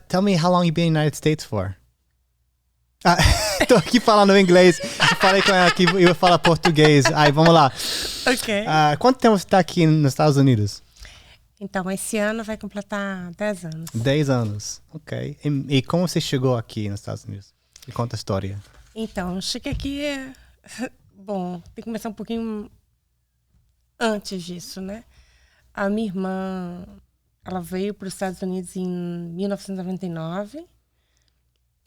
Tell me how long you've been in the United States for. Tô aqui falando inglês. Eu falei com ela que eu ia falar português. Aí, vamos lá. Ok. Quanto tempo você tá aqui nos Estados Unidos? Então, esse ano vai completar 10 anos. 10 anos. Ok. E como você chegou aqui nos Estados Unidos? Me conta a história. Então, eu cheguei aqui... Bom, tem que começar um pouquinho antes disso, né? A minha irmã, ela veio para os Estados Unidos em 1999.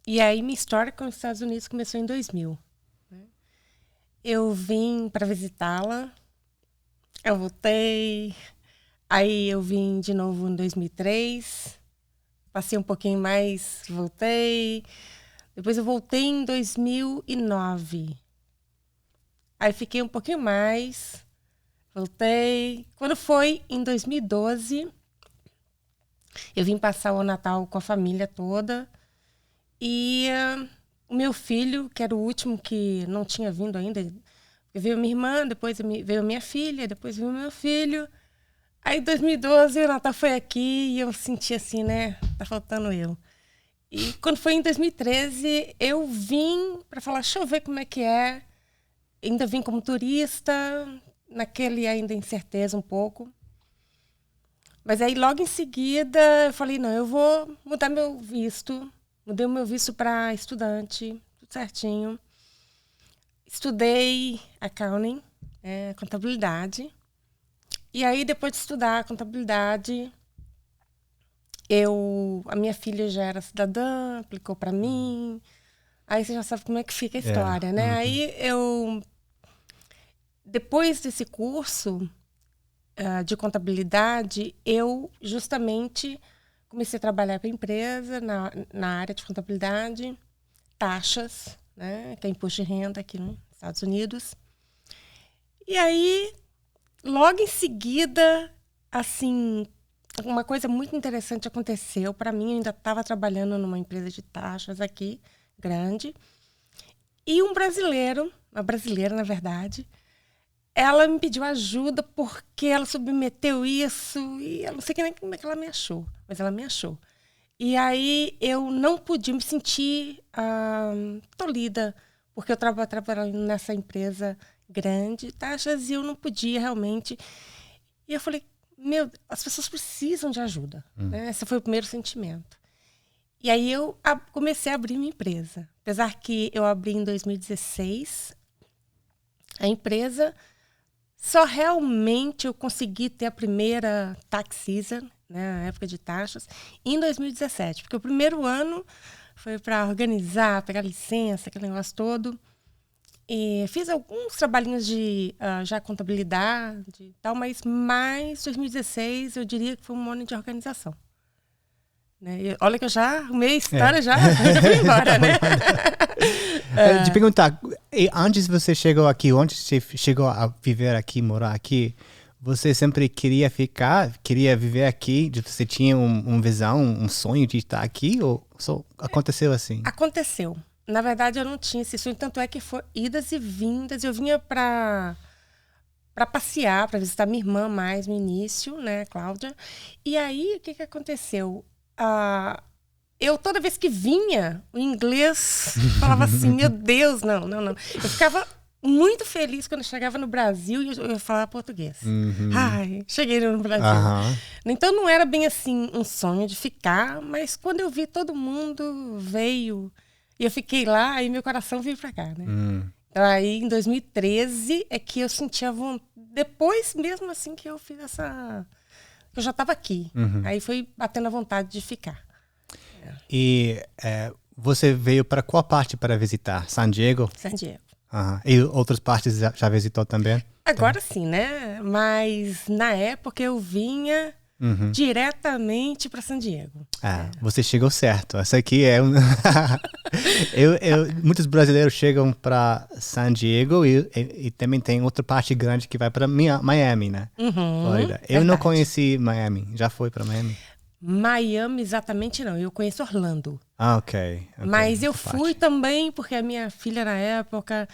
E aí, minha história com os Estados Unidos começou em 2000. Né? Eu vim para visitá-la. Eu voltei... Aí eu vim de novo em 2003, passei um pouquinho mais, voltei. Depois eu voltei em 2009. Aí fiquei um pouquinho mais, voltei. Quando foi em 2012, eu vim passar o Natal com a família toda. E o meu filho, que era o último que não tinha vindo ainda, veio minha irmã, depois veio minha filha, depois veio meu filho. Aí, em 2012, o Natal foi aqui e eu senti assim, né? Tá faltando eu. E quando foi em 2013, eu vim para falar, deixa eu ver como é que é. Ainda vim como turista, naquele ainda incerteza um pouco. Mas aí, logo em seguida, eu falei, não, eu vou mudar meu visto. Mudei o meu visto para estudante, tudo certinho. Estudei accounting, contabilidade. E aí, depois de estudar contabilidade, a minha filha já era cidadã, aplicou para mim. Aí você já sabe como é que fica a história, né? Aí depois desse curso de contabilidade, eu justamente comecei a trabalhar para a empresa na área de contabilidade, taxas, né? Que é imposto de renda aqui nos Estados Unidos. E aí... Logo em seguida, assim, uma coisa muito interessante aconteceu. Para mim, eu ainda estava trabalhando numa empresa de taxas aqui, grande. E uma brasileira, na verdade, ela me pediu ajuda porque ela submeteu isso e eu não sei nem como é que ela me achou, mas ela me achou. E aí eu não podia me sentir tolhida, porque eu estava trabalhando nessa empresa grande, taxas, e eu não podia realmente. E eu falei, as pessoas precisam de ajuda. Né? Esse foi o primeiro sentimento. E aí eu comecei a abrir minha empresa. Apesar que eu abri em 2016, a empresa só realmente eu consegui ter a primeira tax season, né, a época de taxas, em 2017. Porque o primeiro ano foi para organizar, pegar licença, aquele negócio todo. E fiz alguns trabalhinhos de já contabilidade e tal, mas mais 2016 eu diria que foi um ano de organização. Né? E olha que eu já arrumei a história, já fui embora, né? De perguntar, antes você chegou aqui, antes você chegou a viver aqui, morar aqui, você sempre queria viver aqui? Você tinha uma visão, um sonho de estar aqui? Ou só aconteceu assim? Aconteceu. Na verdade, eu não tinha esse sonho, tanto é que foi idas e vindas. Eu vinha para passear, para visitar minha irmã mais no início, né, Cláudia. E aí, o que aconteceu? Eu, toda vez que vinha, o inglês falava assim, meu Deus, não. Eu ficava muito feliz quando eu chegava no Brasil e eu ia falar português. Ai, cheguei no Brasil. Então, não era bem assim um sonho de ficar, mas quando eu vi todo mundo veio... E eu fiquei lá e meu coração veio pra cá, né? Então, aí, em 2013, é que eu senti a vontade... Depois, mesmo assim, que eu fiz essa... Eu já estava aqui. Aí foi batendo a vontade de ficar. E você veio para qual parte para visitar? San Diego? San Diego. E outras partes já visitou também? Agora sim, né? Mas, na época, eu vinha... diretamente para San Diego. Você chegou certo. Essa aqui é muitos brasileiros chegam para San Diego e também tem outra parte grande que vai para Miami, né? Flórida. Eu não conheci Miami. Já foi para Miami? Miami exatamente não. Eu conheço Orlando. Ok. Mas eu fui também porque a minha filha na época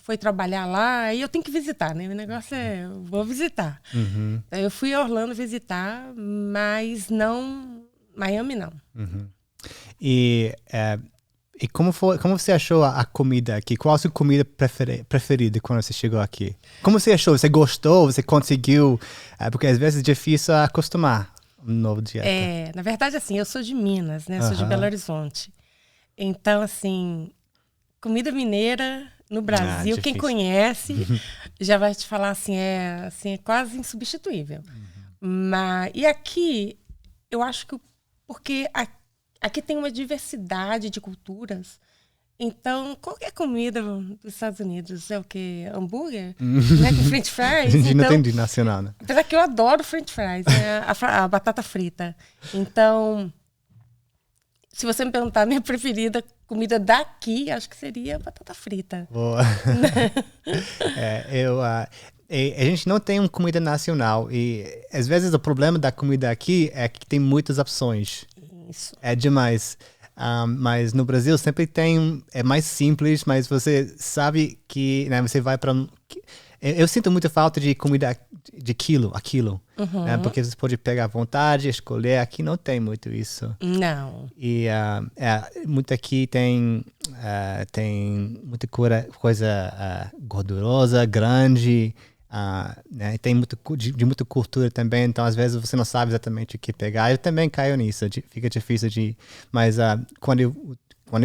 foi trabalhar lá e eu tenho que visitar, né? O negócio eu vou visitar. Eu fui a Orlando visitar, mas não Miami, não. E como você achou a comida aqui? Qual a sua comida preferida quando você chegou aqui? Como você achou? Você gostou? Você conseguiu? Porque às vezes é difícil acostumar um novo dieta. Na verdade, assim, eu sou de Minas, né? Eu sou de Belo Horizonte. Então, assim, comida mineira no Brasil, quem conhece já vai te falar assim, é quase insubstituível. E aqui, eu acho que porque aqui tem uma diversidade de culturas. Então, qualquer comida dos Estados Unidos é o quê? Hambúrguer? Né? Com French fries? A gente não tem de nacional, né? Apesar que eu adoro French fries, né? A batata frita. Então, se você me perguntar a minha preferida comida daqui, acho que seria batata frita. Boa. A gente não tem uma comida nacional e às vezes o problema da comida aqui é que tem muitas opções. Isso. É demais. Mas no Brasil sempre tem, é mais simples, mas você sabe que, né, você vai para... Eu sinto muita falta de comida de quilo a quilo, né, porque você pode pegar à vontade, escolher. Aqui não tem muito isso. Não. E muito aqui tem muita coisa gordurosa, grande, né, tem de muita cultura também, então às vezes você não sabe exatamente o que pegar. Eu também caio nisso, fica difícil de... Mas quando eu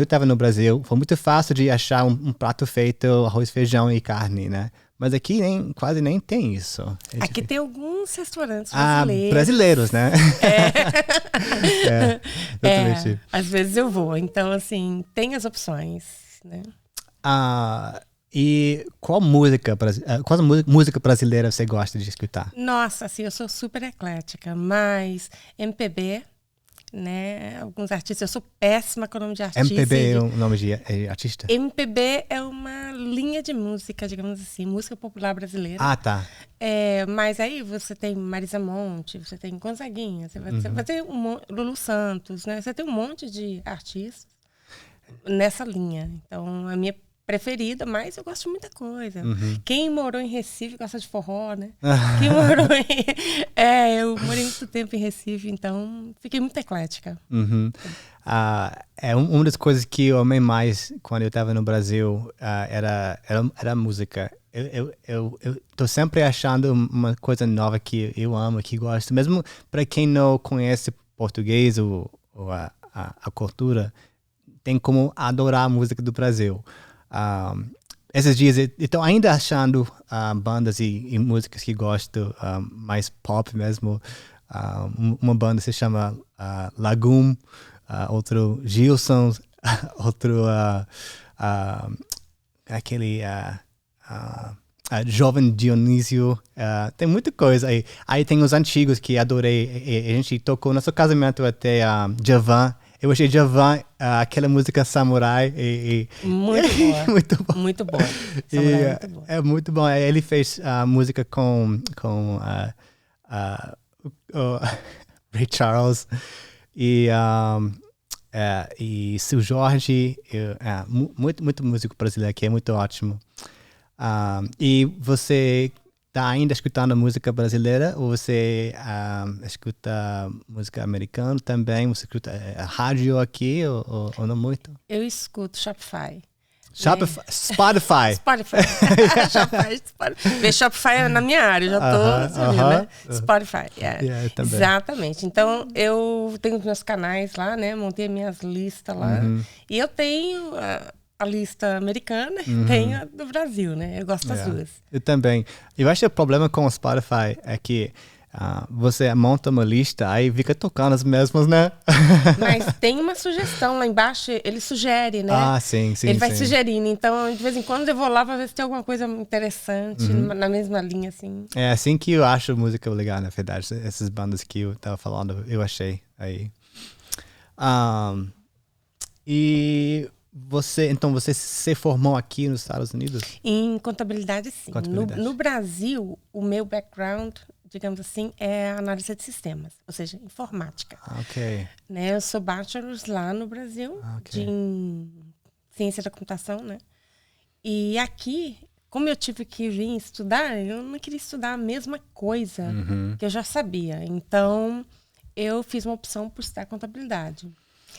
estava no Brasil, foi muito fácil de achar um prato feito arroz, feijão e carne, né? Mas aqui quase nem tem isso. Aqui tem alguns restaurantes brasileiros. Brasileiros, né? Exatamente. Às vezes eu vou. Então, assim, tem as opções, né? E qual música brasileira você gosta de escutar? Nossa, assim, eu sou super eclética, mas MPB, né? Alguns artistas, eu sou péssima com o nome de artista. MPB é o nome de artista? MPB é uma linha de música, digamos assim, música popular brasileira. Ah, tá. Mas aí você tem Marisa Monte, você tem Gonzaguinha, você vai ter Lulu Santos, né? Você tem um monte de artistas nessa linha. Então, a minha preferida, mas eu gosto de muita coisa. Quem morou em Recife gosta de forró, né? Quem morou eu morei muito tempo em Recife, então fiquei muito eclética. Uma das coisas que eu amei mais quando eu estava no Brasil era a música. Eu tô sempre achando uma coisa nova que eu amo, que gosto. Mesmo para quem não conhece português ou a cultura, tem como adorar a música do Brasil. Esses dias eu estou ainda achando bandas e músicas que gosto, mais pop mesmo. Uma banda se chama Lagum, outro Gilson, outro aquele Jovem Dionísio. Tem muita coisa aí. Aí tem os antigos que adorei. A gente tocou no nosso casamento até Djavan. Eu achei Djavan, aquela música Samurai. Muito boa. Muito bom. Muito boa. Samurai é muito boa. É muito bom. Ele fez música com Ray Charles e Seu Jorge. Muito músico brasileiro aqui, é muito ótimo. E você está ainda escutando música brasileira ou você escuta música americana também? Você escuta rádio aqui ou não muito? Eu escuto Shopify. Spotify. Shopify na minha área, eu já tô né? Spotify. Também. Exatamente. Então, eu tenho os meus canais lá, né? Montei minhas listas lá. E eu tenho a lista americana e tenho a do Brasil, né? Eu gosto das duas. Eu também. Eu acho que o problema com o Spotify é que você monta uma lista, aí fica tocando as mesmas, né? Mas tem uma sugestão lá embaixo, ele sugere, né? Sim. Ele vai sugerindo. Então, de vez em quando eu vou lá pra ver se tem alguma coisa interessante na mesma linha, assim. É assim que eu acho música legal, na verdade. Essas bandas que eu tava falando, eu achei aí. E então você se formou aqui nos Estados Unidos? Em contabilidade, sim. No Brasil, o meu background, digamos assim, é análise de sistemas, ou seja, informática. Ok. Né? Eu sou bachelor lá no Brasil, de ciência da computação, né? E aqui, como eu tive que vir estudar, eu não queria estudar a mesma coisa que eu já sabia. Então, eu fiz uma opção por estudar contabilidade.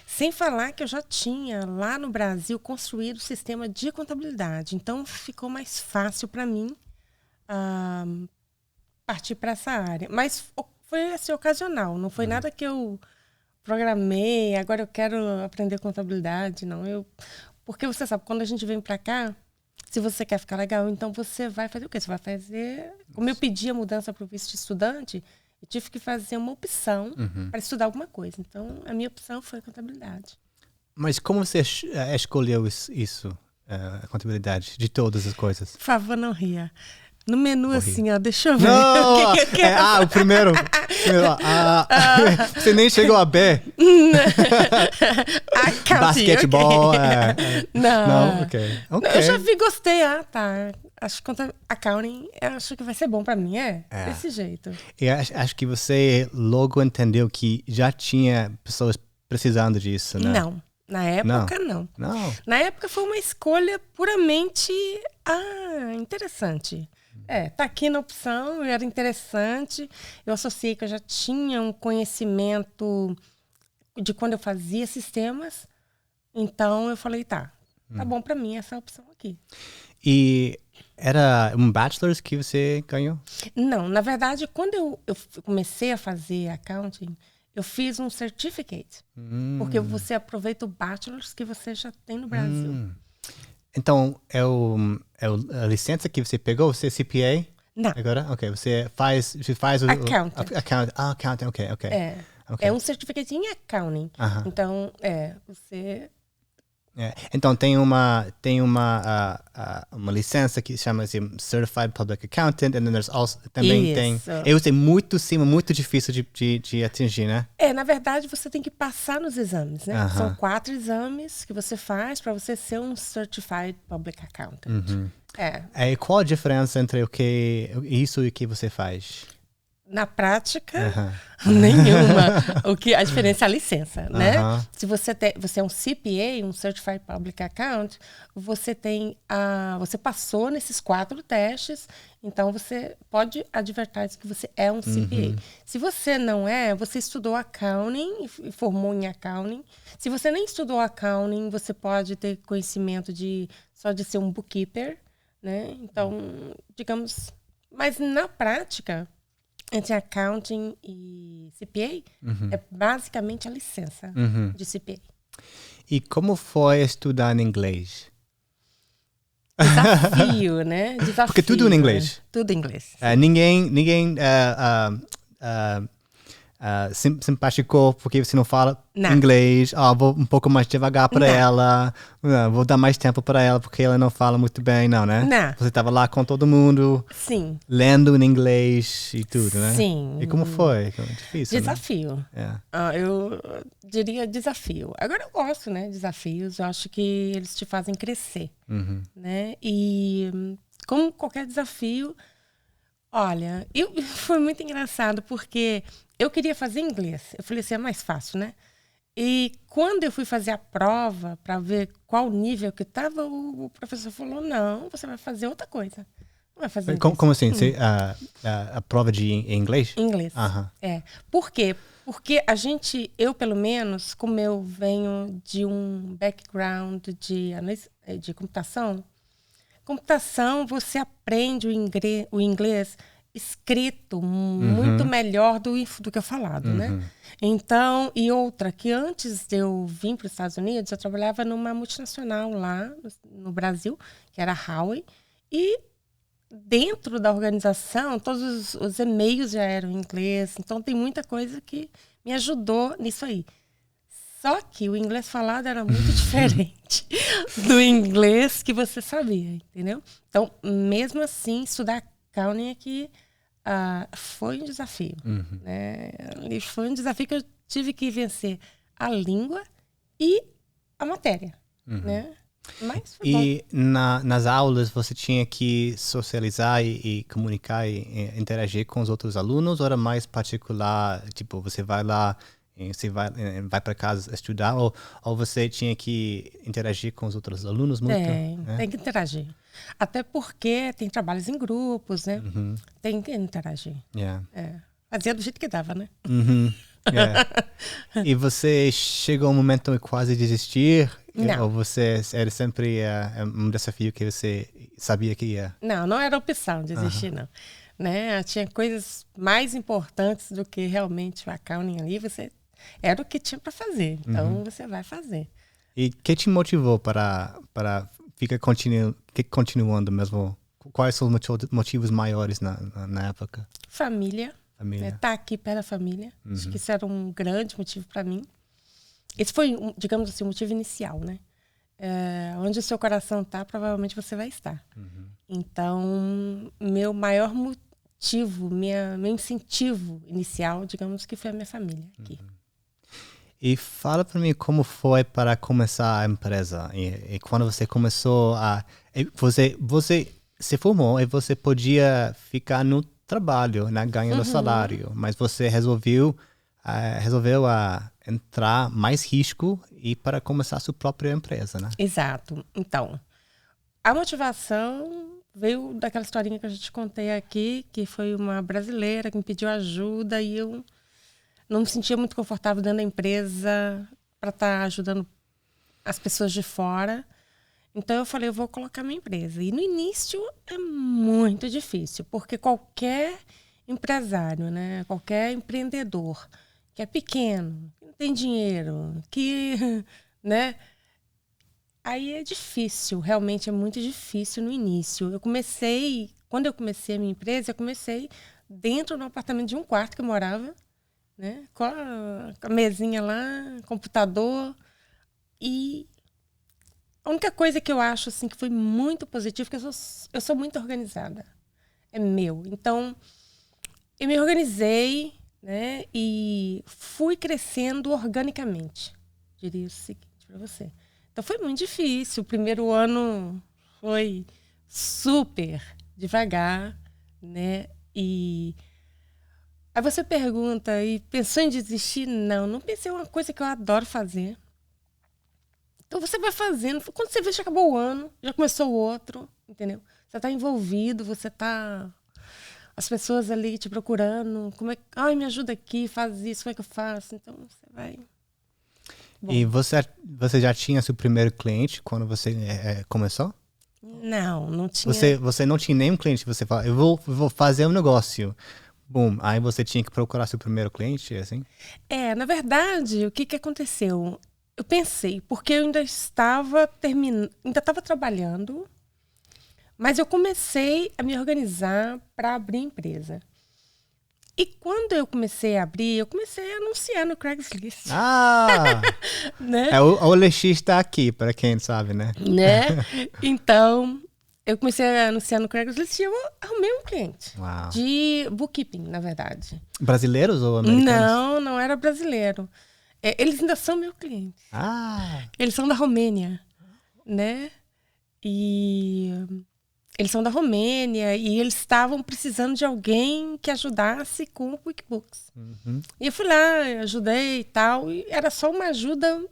Sem falar que eu já tinha, lá no Brasil, construído o sistema de contabilidade. Então, ficou mais fácil para mim partir para essa área. Mas foi assim, ocasional. Não foi nada que eu programei, agora eu quero aprender contabilidade. Não, porque você sabe, quando a gente vem para cá, se você quer ficar legal, então você vai fazer o quê? Você vai fazer... Como eu pedi a mudança para o visto de estudante, eu tive que fazer uma opção para estudar alguma coisa. Então, a minha opção foi contabilidade. Mas como você escolheu isso, a contabilidade, de todas as coisas? Por favor, não ria. No menu, assim, ó, deixa eu ver. Não! O primeiro. Você nem chegou a B. Basquetebol. Não, ok. Eu já vi, gostei. Tá. Acho que accounting, acho que vai ser bom pra mim, desse jeito. E acho que você logo entendeu que já tinha pessoas precisando disso, né? Não. Na época, não. Na época foi uma escolha puramente interessante. Tá aqui na opção, era interessante. Eu associei que eu já tinha um conhecimento de quando eu fazia sistemas. Então, eu falei, tá bom pra mim essa opção aqui. E era um bachelor's que você ganhou? Não, na verdade, quando eu comecei a fazer accounting, eu fiz um certificate. Porque você aproveita o bachelor's que você já tem no Brasil. Então, a licença que você pegou, você é CPA? Não. Agora? Ok, você faz o... Accountant. Accountant, ok. É um certificate em accounting. Então, você... Então, tem uma licença que chama-se Certified Public Accountant, and then there's also, também tem... Eu sei, muito difícil de atingir, né? Na verdade, você tem que passar nos exames, né? São 4 exames que você faz para você ser um Certified Public Accountant. E qual a diferença entre isso e o que você faz? Na prática, nenhuma. A diferença é a licença, né? Se você é um CPA, um Certified Public Account, você passou nesses 4 testes, então você pode advertir que você é um CPA. Se você não é, você estudou accounting e formou em accounting. Se você nem estudou accounting, você pode ter conhecimento só de ser um bookkeeper, né? Então, digamos... Mas na prática... entre accounting e CPA, é basicamente a licença de CPA. E como foi estudar em inglês? Desafio, né? Desafio. Porque tudo em inglês. Tudo em inglês. Ninguém simpaticou porque você não fala inglês. Vou um pouco mais devagar para ela. Vou dar mais tempo para ela porque ela não fala muito bem, não, né? Não. Você estava lá com todo mundo. Sim. Lendo em inglês e tudo, né? Sim. E como foi? Difícil, desafio. Né? Eu diria desafio. Agora eu gosto, né? Desafios. Eu acho que eles te fazem crescer, né? E como qualquer desafio, olha, foi muito engraçado porque eu queria fazer inglês. Eu falei assim, é mais fácil, né? E quando eu fui fazer a prova para ver qual nível que estava, o professor falou, não, você vai fazer outra coisa. Não vai fazer inglês. Como assim? A prova de inglês? Inglês. Por quê? Porque eu pelo menos, como eu venho de um background de computação, você aprende o inglês escrito muito melhor do que eu falado, né? Então, e outra, que antes de eu vir para os Estados Unidos, eu trabalhava numa multinacional lá no Brasil, que era a Huawei, e dentro da organização, todos os e-mails já eram em inglês, então tem muita coisa que me ajudou nisso aí. Só que o inglês falado era muito diferente do inglês que você sabia, entendeu? Então, mesmo assim, estudar accounting aqui foi um desafio. Né? E foi um desafio que eu tive que vencer a língua e a matéria. Né? Mas foi bom. Nas aulas você tinha que socializar e comunicar e interagir com os outros alunos, ou era mais particular, tipo, você vai lá, você vai para casa estudar, ou você tinha que interagir com os outros alunos muito? Tem que interagir. Até porque tem trabalhos em grupos, né? Tem que interagir. Fazia do jeito que dava, né? E você chegou a um momento de quase desistir? Não. Ou você era sempre um desafio que você sabia que ia? Não era opção desistir, não. Né? Tinha coisas mais importantes do que realmente o accounting ali. Era o que tinha para fazer. Então, você vai fazer. E o que te motivou para ficar continuando mesmo? Quais são os motivos maiores na época? Família. Tá aqui perto da família. Acho que isso era um grande motivo para mim. Esse foi, digamos assim, o motivo inicial, né? Onde o seu coração tá, provavelmente você vai estar. Então, meu maior motivo, meu incentivo inicial, digamos que foi a minha família aqui. E fala para mim como foi para começar a empresa. E quando você começou você se formou e você podia ficar no trabalho, né, ganhando salário, mas você resolveu entrar mais risco e para começar a sua própria empresa, né? Exato. Então, a motivação veio daquela historinha que eu já te contei aqui, que foi uma brasileira que me pediu ajuda e eu não me sentia muito confortável dentro da empresa para estar ajudando as pessoas de fora. Então eu falei, eu vou colocar minha empresa. E no início é muito difícil, porque qualquer empresário, né, qualquer empreendedor que é pequeno, que não tem dinheiro, que, né, aí é difícil, realmente é muito difícil no início. Quando eu comecei a minha empresa, eu comecei dentro do apartamento de um quarto que eu morava, né, com a mesinha lá, computador. E a única coisa que eu acho assim, que foi muito positiva, é que eu sou muito organizada. É meu. Então, eu me organizei, né, e fui crescendo organicamente. Diria o seguinte para você. Então, foi muito difícil. O primeiro ano foi super devagar, né? E aí você pergunta, e pensou em desistir? Não pensei, é uma coisa que eu adoro fazer. Então você vai fazendo. Quando você vê, já acabou o ano, já começou o outro, entendeu? Você está envolvido, você está... As pessoas ali te procurando. Ai, me ajuda aqui, faz isso, como é que eu faço? Então você vai... Bom. E você já tinha seu primeiro cliente quando você começou? Não tinha. Você não tinha nenhum cliente, você fala, eu vou fazer um negócio. Bom, aí você tinha que procurar seu primeiro cliente, assim? Na verdade, o que aconteceu? Eu pensei, porque eu ainda estava trabalhando, mas eu comecei a me organizar para abrir empresa. E quando eu comecei a abrir, eu comecei a anunciar no Craigslist. Né? O OLX está aqui, para quem sabe, né? Então, eu comecei a anunciar no Craigslist e eu arrumei um cliente. Uau. De bookkeeping, na verdade. Brasileiros ou americanos? Não era brasileiro. Eles ainda são meus clientes. Eles são da Romênia, né? E eles são da Romênia e eles estavam precisando de alguém que ajudasse com o QuickBooks. E eu fui lá, ajudei e tal. E era só uma ajuda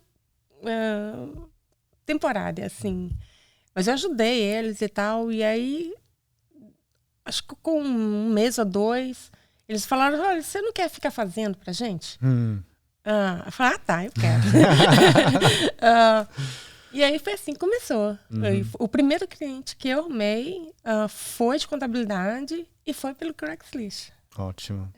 temporária, assim. Mas eu ajudei eles e tal. E aí, acho que com 1 mês ou 2, eles falaram, olha, você não quer ficar fazendo pra gente? Eu falei, tá, eu quero. E aí foi assim que começou. O primeiro cliente que eu arrumei foi de contabilidade e foi pelo Craigslist. Ótimo.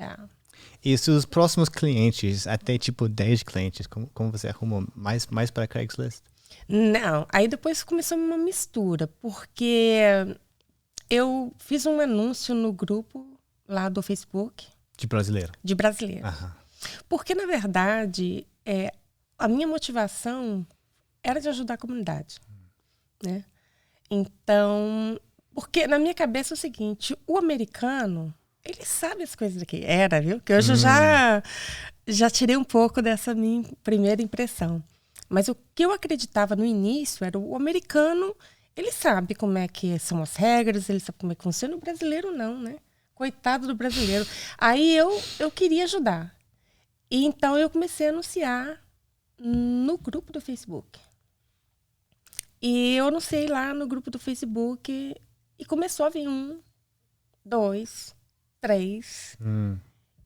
E seus próximos clientes, até tipo 10 clientes, como você arrumou? Mais para Craigslist? Não, aí depois começou uma mistura, porque eu fiz um anúncio no grupo lá do Facebook. De brasileiro? De brasileiro. Porque, na verdade, a minha motivação era de ajudar a comunidade, né? Então, porque na minha cabeça é o seguinte, o americano, ele sabe as coisas daqui. Viu? Que hoje eu já tirei um pouco dessa minha primeira impressão. Mas o que eu acreditava no início era o americano, ele sabe como é que são as regras, ele sabe como é que funciona. O brasileiro não, né? Coitado do brasileiro. Aí eu queria ajudar. E então eu comecei a anunciar no grupo do Facebook. E eu anunciei lá no grupo do Facebook e começou a vir 1, 2, 3.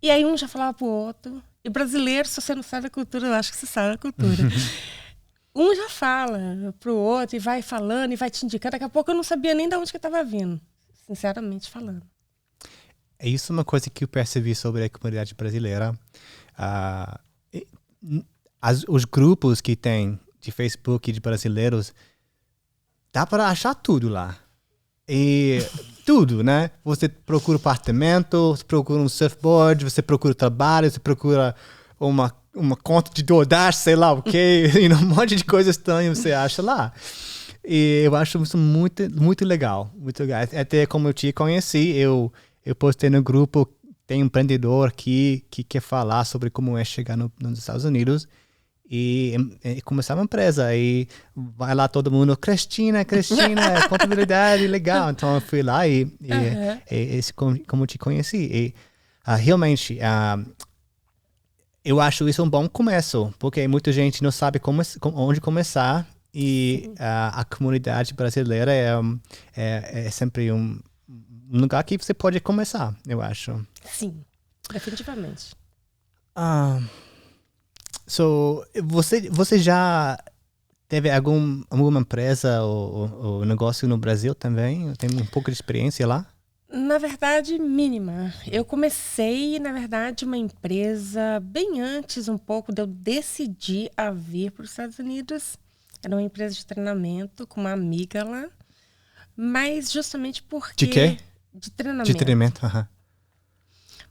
E aí um já falava pro outro. E brasileiro, se você não sabe a cultura, eu acho que você sabe a cultura. Um já fala pro outro e vai falando e vai te indicando. Daqui a pouco eu não sabia nem de onde que eu estava vindo, sinceramente falando. Isso é uma coisa que eu percebi sobre a comunidade brasileira. Os grupos que tem de Facebook de brasileiros, dá para achar tudo lá. E tudo, né? Você procura apartamento, você procura um surfboard, você procura trabalho, você procura uma conta de DoorDash, sei lá o quê. Um monte de coisa estranha você acha lá. E eu acho isso muito, muito legal. Muito legal. Até como eu te conheci, eu postei no grupo, tem um empreendedor aqui que quer falar sobre como é chegar nos Estados Unidos e começar uma empresa. E vai lá todo mundo, Cristina, contabilidade, legal. Então eu fui lá e como eu te conheci. E realmente, eu acho isso um bom começo, porque muita gente não sabe onde começar e a comunidade brasileira é sempre um lugar que você pode começar, eu acho. Sim, definitivamente. Você já teve alguma empresa ou negócio no Brasil também? Tem um pouco de experiência lá? Na verdade, mínima. Eu comecei, na verdade, uma empresa bem antes um pouco de eu decidir a vir para os Estados Unidos. Era uma empresa de treinamento com uma amiga lá. Mas justamente porque... De quê? De treinamento. De treinamento, aham.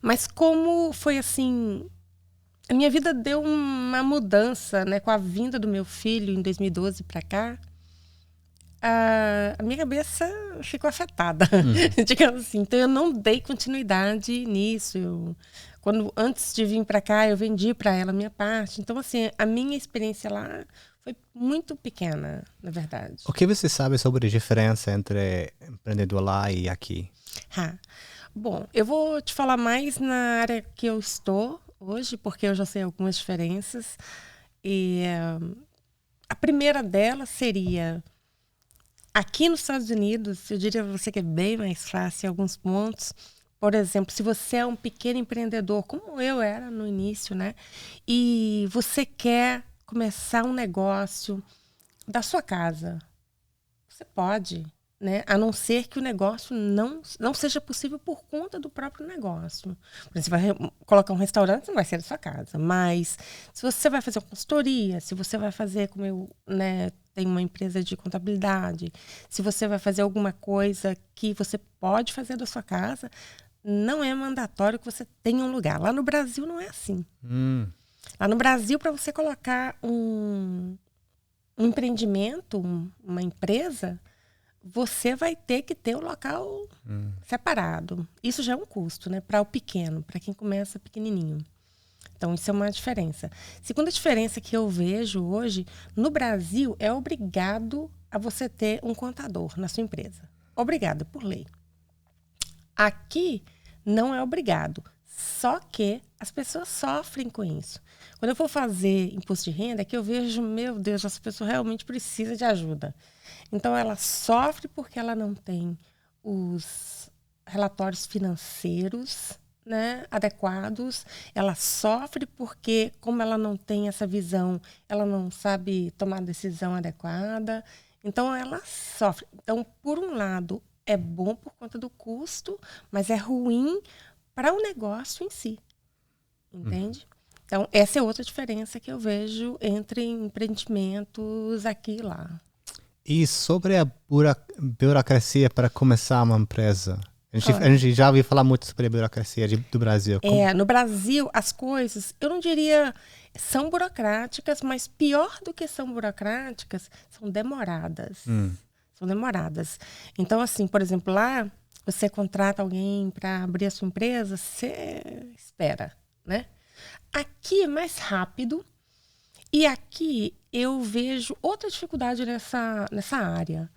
Mas como foi assim... A minha vida deu uma mudança, né? Com a vinda do meu filho em 2012 para cá. A minha cabeça ficou afetada, digamos assim. Então, eu não dei continuidade nisso. Antes de vir para cá, eu vendi para ela a minha parte. Então, assim, a minha experiência lá foi muito pequena, na verdade. O que você sabe sobre a diferença entre empreendedor lá e aqui? Bom, eu vou te falar mais na área que eu estou hoje, porque eu já sei algumas diferenças. E a primeira delas seria... Aqui nos Estados Unidos, eu diria para você que é bem mais fácil em alguns pontos. Por exemplo, se você é um pequeno empreendedor, como eu era no início, né? E você quer começar um negócio da sua casa, você pode, né? A não ser que o negócio não seja possível por conta do próprio negócio. Você vai colocar um restaurante, não vai ser da sua casa. Mas se você vai fazer uma consultoria, se você vai fazer, como eu, né, tenho uma empresa de contabilidade, se você vai fazer alguma coisa que você pode fazer da sua casa, não é mandatório que você tenha um lugar. Lá no Brasil não é assim. Lá no Brasil, para você colocar um empreendimento, uma empresa, você vai ter que ter o local separado. Isso já é um custo, né? Para o pequeno, para quem começa pequenininho. Então, isso é uma diferença. Segunda diferença que eu vejo hoje, no Brasil, é obrigado a você ter um contador na sua empresa. Obrigado, por lei. Aqui, não é obrigado. Só que as pessoas sofrem com isso. Quando eu for fazer imposto de renda, é que eu vejo, meu Deus, essa pessoa realmente precisa de ajuda. Então, ela sofre porque ela não tem os relatórios financeiros, né, adequados. Ela sofre porque, como ela não tem essa visão, ela não sabe tomar a decisão adequada. Então, ela sofre. Então, por um lado, é bom por conta do custo, mas é ruim para o negócio em si. Entende? Então, essa é outra diferença que eu vejo entre empreendimentos aqui e lá. E sobre a burocracia para começar uma empresa? A gente já ouviu falar muito sobre a burocracia do Brasil. No Brasil, as coisas, eu não diria, são burocráticas, mas pior do que são burocráticas, são demoradas. São demoradas. Então, assim, por exemplo, lá, você contrata alguém para abrir a sua empresa, você espera, né? Aqui é mais rápido. E aqui eu vejo outra dificuldade nessa área.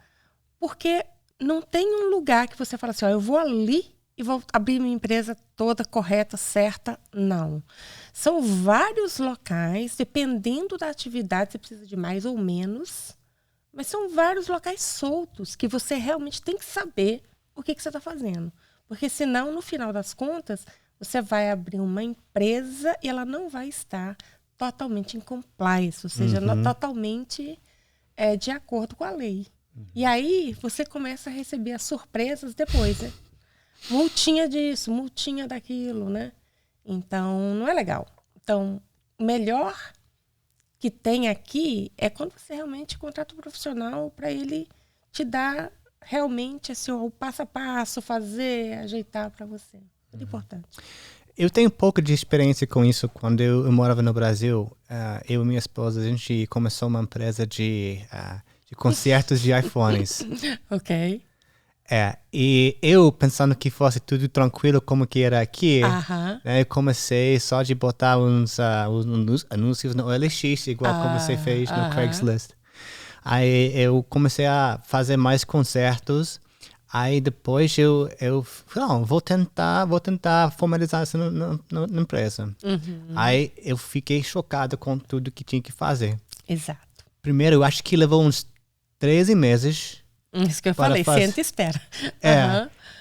Porque não tem um lugar que você fala assim, eu vou ali e vou abrir minha empresa toda correta, certa. Não. São vários locais, dependendo da atividade, você precisa de mais ou menos. Mas são vários locais soltos que você realmente tem que saber o que você está fazendo. Porque senão, no final das contas, você vai abrir uma empresa e ela não vai estar totalmente em compliance, ou seja, totalmente de acordo com a lei. E aí você começa a receber as surpresas depois, né? Multinha disso, multinha daquilo, né? Então, não é legal. Então, o melhor que tem aqui é quando você realmente contrata um profissional para ele te dar realmente assim, o passo a passo, fazer, ajeitar para você. Muito importante. Eu tenho um pouco de experiência com isso. Quando eu morava no Brasil, eu e minha esposa, a gente começou uma empresa de consertos de iPhones. Ok. E eu pensando que fosse tudo tranquilo como que era aqui, né, eu comecei só de botar uns anúncios no OLX, igual como você fez no Craigslist. Aí eu comecei a fazer mais concertos. Aí depois eu não, vou tentar formalizar isso na empresa. Aí eu fiquei chocado com tudo que tinha que fazer. Exato. Primeiro, eu acho que levou uns 13 meses. Isso que eu falei, senta e espera.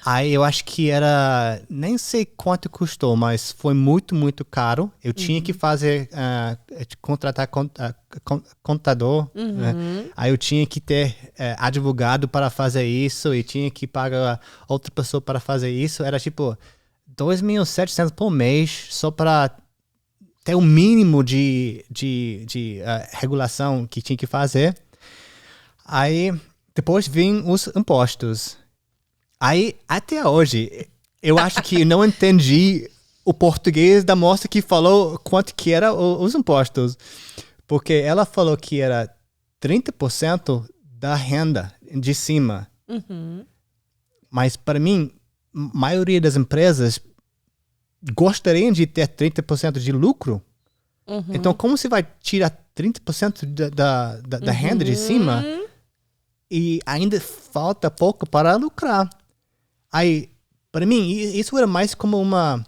Aí eu acho que era, nem sei quanto custou, mas foi muito, muito caro. Eu tinha que fazer, contratar contador. Né? Aí eu tinha que ter advogado para fazer isso e tinha que pagar outra pessoa para fazer isso. Era tipo 2.700 por mês só para ter o mínimo de regulação que tinha que fazer. Aí depois vinham os impostos. Aí, até hoje, eu acho que não entendi o português da moça que falou quanto que era os impostos. Porque ela falou que era 30% da renda de cima. Mas, para mim, a maioria das empresas gostariam de ter 30% de lucro. Então, como você vai tirar 30% da renda de cima e ainda falta pouco para lucrar? Aí, para mim, isso era mais como uma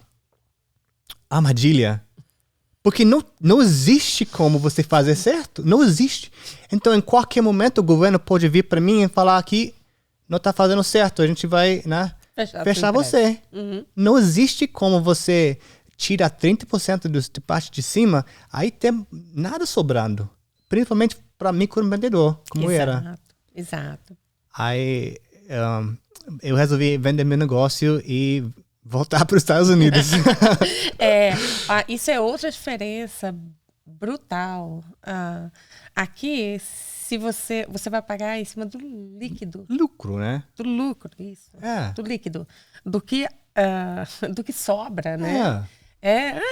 armadilha. Porque não existe como você fazer certo. Não existe. Então, em qualquer momento, o governo pode vir para mim e falar que não está fazendo certo. A gente vai, né, fechar você. Não existe como você tirar 30% da parte de cima, aí tem nada sobrando. Principalmente para microempreendedor, como era. Exato. Aí eu resolvi vender meu negócio e voltar para os Estados Unidos. Isso é outra diferença brutal. Aqui, se você vai pagar em cima do líquido. Lucro, né? Do lucro, isso. Do líquido. Do que sobra, né?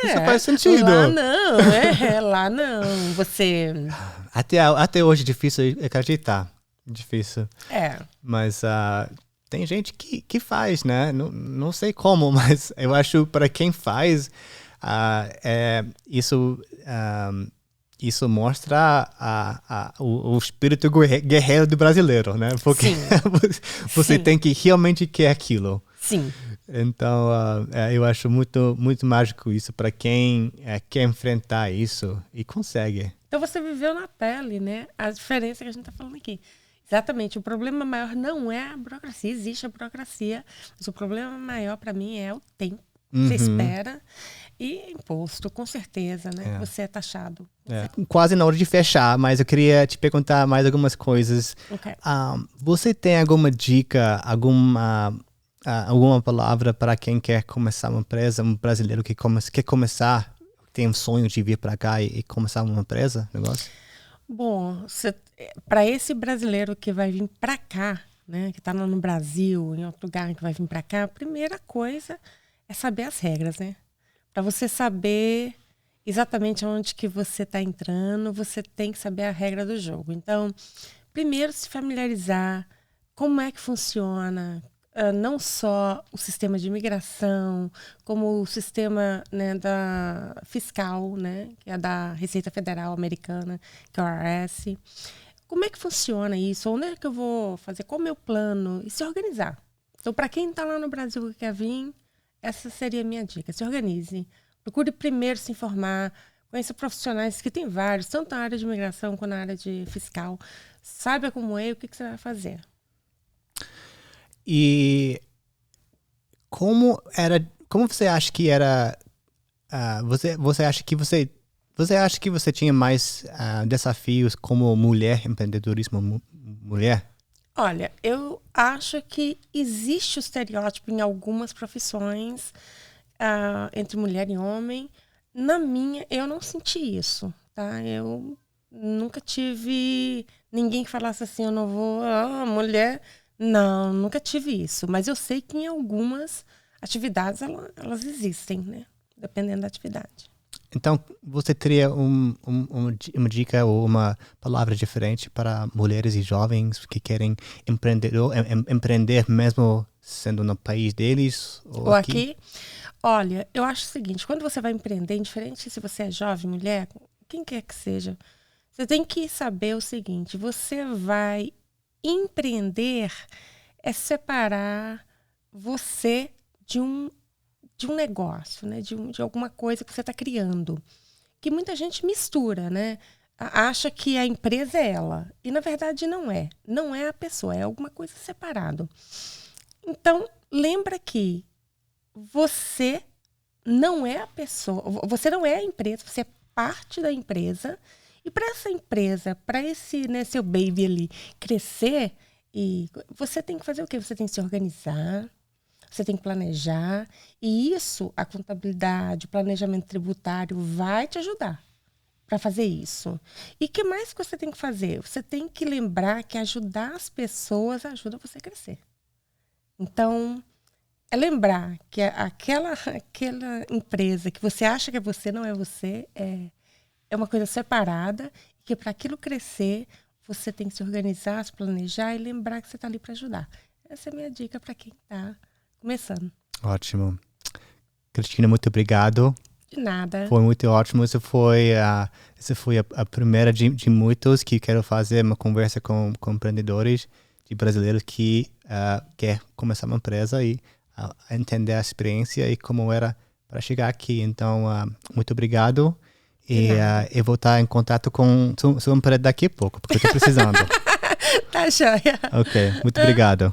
Isso faz sentido. Lá não. Você... Até hoje é difícil acreditar. Difícil. Mas tem gente que faz, né? Não sei como, mas eu acho para quem faz, isso mostra o espírito guerreiro do brasileiro, né? Porque você tem que realmente querer aquilo. Sim. Então, eu acho muito, muito mágico isso para quem quer enfrentar isso e consegue. Então você viveu na pele, né? A diferença que a gente está falando aqui. Exatamente. O problema maior não é a burocracia. Existe a burocracia, mas o problema maior para mim é o tempo. Você espera. E imposto, com certeza, né? Você é taxado. Quase na hora de fechar, mas eu queria te perguntar mais algumas coisas. Okay. Você tem alguma dica, alguma palavra para quem quer começar uma empresa, um brasileiro que quer começar, tem um sonho de vir para cá e começar uma empresa, negócio? Bom, para esse brasileiro que vai vir para cá, né, que está no Brasil, em outro lugar que vai vir para cá, a primeira coisa é saber as regras, né? Para você saber exatamente onde que você está entrando, você tem que saber a regra do jogo. Então, primeiro se familiarizar como é que funciona, não só o sistema de imigração, como o sistema, né, fiscal, né, que é da Receita Federal Americana, que é o IRS. Como é que funciona isso? Onde é que eu vou fazer? Qual é o meu plano? E se organizar. Então, para quem está lá no Brasil e quer vir, essa seria a minha dica. Se organize. Procure primeiro se informar. Conheça profissionais, que tem vários, tanto na área de imigração quanto na área de fiscal. Saiba como é e o que você vai fazer. E como era como você acha que era... você acha que você tinha mais desafios como mulher, empreendedorismo mulher? Olha, eu acho que existe o estereótipo em algumas profissões entre mulher e homem. Na minha, eu não senti isso, tá? Eu nunca tive ninguém que falasse assim, eu não vou... mulher... Não, nunca tive isso. Mas eu sei que em algumas atividades elas existem, né? Dependendo da atividade. Então, você teria uma dica ou uma palavra diferente para mulheres e jovens que querem empreender mesmo sendo no país deles ou aqui? Olha, eu acho o seguinte, quando você vai empreender, indiferente se você é jovem, mulher, quem quer que seja, você tem que saber o seguinte, você vai empreender é separar você de um negócio, né? De alguma coisa que você está criando. Que muita gente mistura, né? Acha que a empresa é ela. E, na verdade, não é. Não é a pessoa, é alguma coisa separada. Então, lembra que você não é a pessoa, você não é a empresa, você é parte da empresa. E para essa empresa, para esse, né, seu baby ali crescer, e você tem que fazer o quê? Você tem que se organizar, você tem que planejar. E isso, a contabilidade, o planejamento tributário vai te ajudar para fazer isso. E o que mais que você tem que fazer? Você tem que lembrar que ajudar as pessoas ajuda você a crescer. Então, é lembrar que aquela empresa que você acha que é você, não é você, é uma coisa separada, e que para aquilo crescer, você tem que se organizar, se planejar e lembrar que você está ali para ajudar. Essa é a minha dica para quem está começando. Ótimo. Cristina, muito obrigado. De nada. Foi muito ótimo. Essa foi a primeira de muitos que quero fazer uma conversa com empreendedores de brasileiros que quer começar uma empresa e entender a experiência e como era para chegar aqui. Então, muito obrigado. E eu vou estar em contato com sua empresa daqui a pouco, porque eu estou precisando. Tá joia. Ok, muito obrigado.